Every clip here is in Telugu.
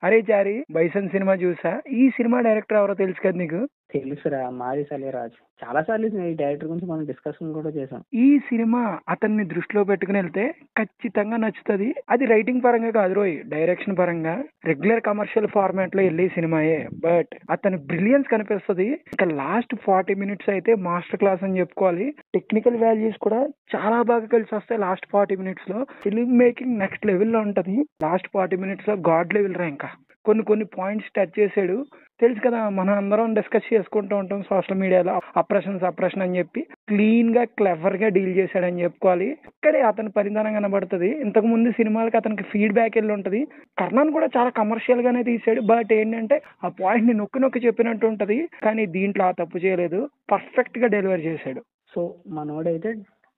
అరే చారి బైసన్ సినిమా చూసా. ఈ సినిమా డైరెక్టర్ ఎవరో తెలుసు కదా నీకు? తెలుసురా, మారి సెల్వరాజ్. చాలా సార్లు ఈ డైరెక్టర్ గురించి మనం డిస్కషన్ కూడా చేసాం. ఈ సినిమా అతన్ని దృష్టిలో పెట్టుకుని వెళ్తే ఖచ్చితంగా నచ్చుతుంది. అది రైటింగ్ పరంగా కాదు రోయ్, డైరెక్షన్ పరంగా రెగ్యులర్ కమర్షియల్ ఫార్మాట్ లో వెళ్ళే సినిమాయే. బట్ అతని బ్రిలియన్స్ కనిపిస్తుంది. ఇంకా లాస్ట్ 40 minutes అయితే మాస్టర్ క్లాస్ అని చెప్పుకోవాలి. టెక్నికల్ వాల్యూస్ కూడా చాలా బాగా కలిసి వస్తాయి. లాస్ట్ 40 minutes లో ఫిల్మ్ మేకింగ్ నెక్స్ట్ లెవెల్ లో ఉంటది. లాస్ట్ 40 minutes లో గాడ్ లెవెల్ రా. ఇంకా కొన్ని పాయింట్స్ టచ్ చేసాడు. తెలుసు కదా, మనం అందరం డిస్కస్ చేసుకుంటూ ఉంటాం సోషల్ మీడియాలో అప్రెషన్ అని చెప్పి. క్లీన్ గా క్లెవర్ గా డీల్ చేశాడని చెప్పుకోవాలి. ఇక్కడే అతని పరిధానం కనబడుతుంది. ఇంతకు ముందు సినిమాలకి అతనికి ఫీడ్బ్యాక్ వెళ్ళి ఉంటది. కర్ణన్ కూడా చాలా కమర్షియల్ గానే తీసాడు. బట్ ఏంటంటే ఆ పాయింట్ ని నొక్కి చెప్పినట్టు ఉంటది. కానీ దీంట్లో ఆ తప్పు చేయలేదు, పర్ఫెక్ట్ గా డెలివర్ చేశాడు. సో మనోడైతే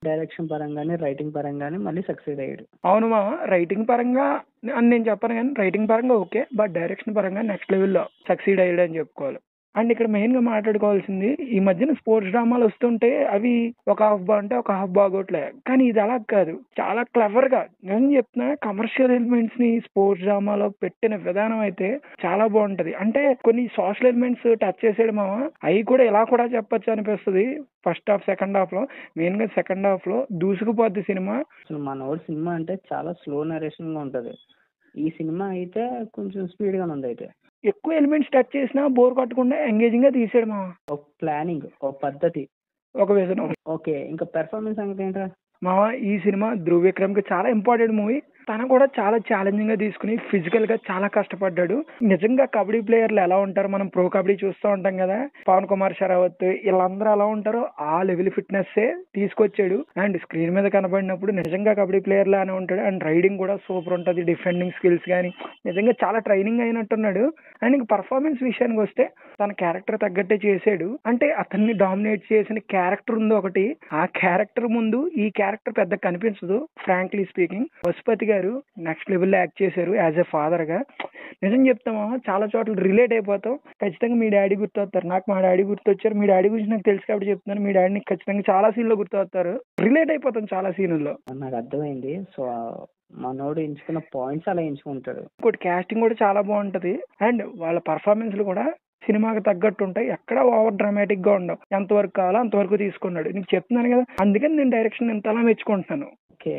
డైరెక్షన్ పరంగానే రైటింగ్ పరంగానే మళ్ళీ సక్సెస్ అయ్యాడు. అవును మామ, రైటింగ్ పరంగా అని నేను చెప్పను కానీ రైటింగ్ పరంగా ఓకే, బట్ డైరెక్షన్ పరంగా నెక్స్ట్ లెవెల్లో సక్సీడ్ అయ్యాడు అని చెప్పుకోవాలి. అండ్ ఇక్కడ మెయిన్ గా మాట్లాడుకోవాల్సింది, ఈ మధ్యన స్పోర్ట్స్ డ్రామాలు వస్తుంటే అవి ఒక హాఫ్ బాగుంటే ఒక హాఫ్ బాగోట్లే. కానీ ఇది అలా కాదు, చాలా క్లవర్ గా నేను చెప్తున్నా. కమర్షియల్ ఎలిమెంట్స్ ని స్పోర్ట్స్ డ్రామాలో పెట్టిన విధానం అయితే చాలా బాగుంటది. అంటే కొన్ని సోషల్ ఎలిమెంట్స్ టచ్ చేసాడు మామ, అవి కూడా ఇలా కూడా చెప్పొచ్చు అనిపిస్తుంది. ఫస్ట్ హాఫ్ సెకండ్ హాఫ్ లో, మెయిన్ గా సెకండ్ హాఫ్ లో దూసుకుపోద్ది సినిమా. అసలు మనోడు సినిమా అంటే చాలా స్లో నరేషన్ గా ఉంటది. ఈ సినిమా అయితే కొంచెం స్పీడ్ గానే ఉంది. అయితే ఎక్కువ ఎలిమెంట్స్ టచ్ చేసినా బోర్ కొట్టకుండా ఎంగేజింగ్ గా తీసాడు మా. ఒక ప్లానింగ్, ఒక పద్ధతి, ఒక విజనం. ఓకే. ఇంకా పెర్ఫార్మెన్స్ సంగతి ఏంట్రా? మామ ఈ సినిమా ధ్రువ్ విక్రమ్ కి చాలా ఇంపార్టెంట్ మూవీ. తను కూడా చాలా ఛాలెంజింగ్ గా తీసుకుని ఫిజికల్ గా చాలా కష్టపడ్డాడు. నిజంగా కబడ్డీ ప్లేయర్లు ఎలా ఉంటారు, మనం ప్రో కబడ్డీ చూస్తూ ఉంటాం కదా, పవన్ కుమార్ షరావత్ వీళ్ళందరూ ఎలా ఉంటారో ఆ లెవెల్ ఫిట్నెస్ తీసుకొచ్చాడు. అండ్ స్క్రీన్ మీద కనబడినప్పుడు నిజంగా కబడ్డీ ప్లేయర్ లానే ఉంటాడు. అండ్ రైడింగ్ కూడా సూపర్ ఉంటది. డిఫెండింగ్ స్కిల్స్ కానీ నిజంగా చాలా ట్రైనింగ్ అయినట్టున్నాడు. అండ్ ఇంక పర్ఫార్మెన్స్ విషయానికి వస్తే తన క్యారెక్టర్ తగ్గట్టే చేసాడు. అంటే అతన్ని డామినేట్ చేసిన క్యారెక్టర్ ఉంది ఒకటి, ఆ క్యారెక్టర్ ముందు ఈ క్యారెక్టర్ పెద్ద కనిపించదు. ఫ్రాంక్లీ స్పీకింగ్, పశుపతి గారు నెక్స్ట్ లెవెల్ లో యాక్ట్ చేశారు యాజ్ ఎ ఫాదర్ గా. నిజం చెప్తామా, చాలా చోట్ల రిలేట్ అయిపోతాం. ఖచ్చితంగా మీ డాడీ గుర్తొస్తారు. నాకు మా డాడీ గుర్తొచ్చారు. మీ డాడీ గురించి నాకు తెలుసు కాబట్టి చెప్తున్నాను. మీ డాడీని ఖచ్చితంగా చాలా సీన్ లో గుర్తొస్తారు. రిలేట్ అయిపోతాం చాలా సీన్లలో. నాకు అర్థమైంది. సో మనోడు ఎంచుకున్న పాయింట్స్ అలా ఎంచుకుంటాడు. ఇంకోటి క్యాస్టింగ్ కూడా చాలా బాగుంటది. అండ్ వాళ్ళ పర్ఫార్మెన్స్ లు కూడా సినిమాకి తగ్గట్టు ఉంటాయి. ఎక్కడ ఓవర్ డ్రామాటిక్ గా ఉండవు. ఎంతవరకు కావాలో అంతవరకు తీసుకున్నాడు. నీకు చెప్తున్నాను కదా, అందుకని నేను డైరెక్షన్ ఇంతలా మెచ్చుకుంటున్నాను. ఓకే,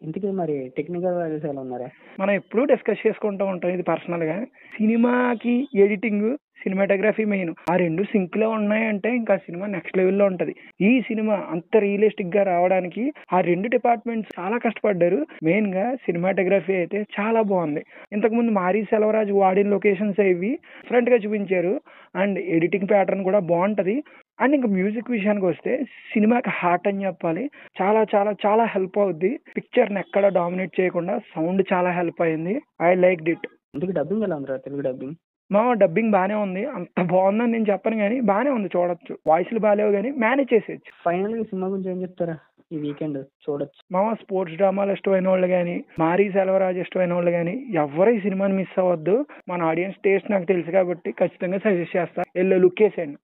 ఇంతకీ మరి టెక్నికల్ వాల్యూస్ ఎలా ఉన్నారా? మనం ఎప్పుడూ డిస్కస్ చేసుకుంటూ ఉంటాం ఇది పర్సనల్ గా. సినిమాకి ఎడిటింగ్, సినిమాటోగ్రఫీ మెయిన్. ఆ రెండు సింక్ లో ఉన్నాయంటే ఇంకా సినిమా నెక్స్ట్ లెవెల్లో ఉంటది. ఈ సినిమా అంత రియలిస్టిక్ గా రావడానికి ఆ రెండు డిపార్ట్మెంట్స్ చాలా కష్టపడ్డారు. మెయిన్ గా సినిమాటోగ్రఫీ అయితే చాలా బాగుంది. ఇంతకు ముందు మారి సెల్వరాజ్ వాడిన లొకేషన్స్ ఇవి డిఫరెంట్ గా చూపించారు. అండ్ ఎడిటింగ్ ప్యాటర్న్ కూడా బాగుంటది. అండ్ ఇంకా మ్యూజిక్ విషయానికి వస్తే సినిమాకి హార్ట్ అని చెప్పాలి. చాలా చాలా చాలా హెల్ప్ అవుద్ది. పిక్చర్ ని ఎక్కడ డామినేట్ చేయకుండా సౌండ్ చాలా హెల్ప్ అయింది. I liked it. ఇందుకు డబ్బింగ్ ఎలా ఉందిరా? తెలుగు డబ్బింగ్ డబ్బింగ్ బానే ఉంది. అంత బాగుందని నేను చెప్పను కానీ బానే ఉంది, చూడొచ్చు. వాయిస్లు బాగాలేవు కానీ మేనేజ్ చేసేయచ్చు. ఫైనల్ గా సినిమా గురించి ఏం చెప్తారా? ఈ వీకెండ్ చూడొచ్చు. స్పోర్ట్స్ డ్రామాలు ఇష్టమైన వాళ్ళు కానీ, మారీ సెల్వరాజ్ ఇష్టమైన వాళ్ళు కానీ ఎవరు ఈ సినిమాని మిస్ అవ్వద్దు. మన ఆడియన్స్ టేస్ట్ నాకు తెలుసు కాబట్టి ఖచ్చితంగా సజెస్ట్ చేస్తా. వెళ్ళి లుక్ వేసేయండి.